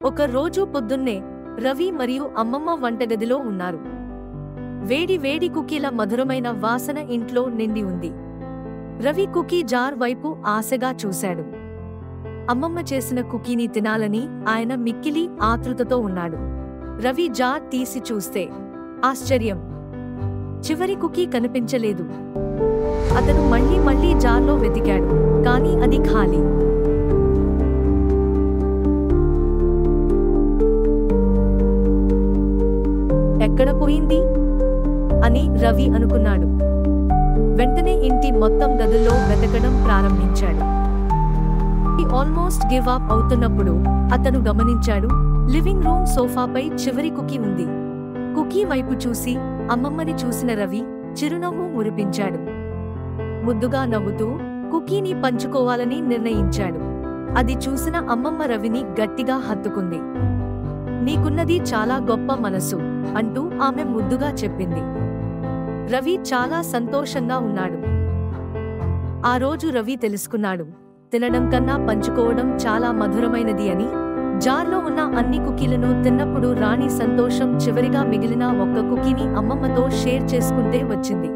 ఒక రోజు పొద్దున్నే రవి మరియు అమ్మమ్మ వంటగదిలో ఉన్నారు. వేడి వేడి కుకీల మధురమైన వాసన ఇంట్లో నిండి ఉంది. రవి కుకీ జార్ వైపు ఆశగా చూశాడు. అమ్మమ్మ చేసిన కుకీని తినాలని ఆయన మిక్కిలి ఆతృతతో ఉన్నాడు. రవి జార్ తీసి చూస్తే ఆశ్చర్యం! చివరి కుకీ కనిపించలేదు. అతను మళ్ళీ జార్లో వెతికాడు, కానీ అది ఖాళీ. ఎక్కడ పోయింది అని రవి అనుకున్నాడు. వెంటనే ఇంటి మొత్తం గదుల్లో వెతకడం ప్రారంభించాడు. ఆల్మోస్ట్ గివ్ అప్ అవుతున్నప్పుడు అతను గమనించాడు, లివింగ్ రూమ్ సోఫాపై చివరి కుకీ ఉంది. కుకీ వైపు చూసి అమ్మమ్మని చూసిన రవి చిరునవ్వు మురిపించాడు. ముద్దుగా నవ్వుతూ కుకీని పంచుకోవాలని నిర్ణయించాడు. అది చూసిన అమ్మమ్మ రవిని గట్టిగా హత్తుకుంది. నీకున్నది చాలా గొప్ప మనసు అంటూ ఆమె ముద్దుగా చెప్పింది. రవి చాలా సంతోషంగా ఉన్నాడు. ఆ రోజు రవి తెలుసుకున్నాడు, తినడం కన్నా పంచుకోవడం చాలా మధురమైనది అని. జార్లో ఉన్న అన్ని కుకీలను తిన్నప్పుడు రాణి సంతోషం చివరిగా మిగిలిన ఒక్క కుకీని అమ్మమ్మతో షేర్ చేసుకుంటే వచ్చింది.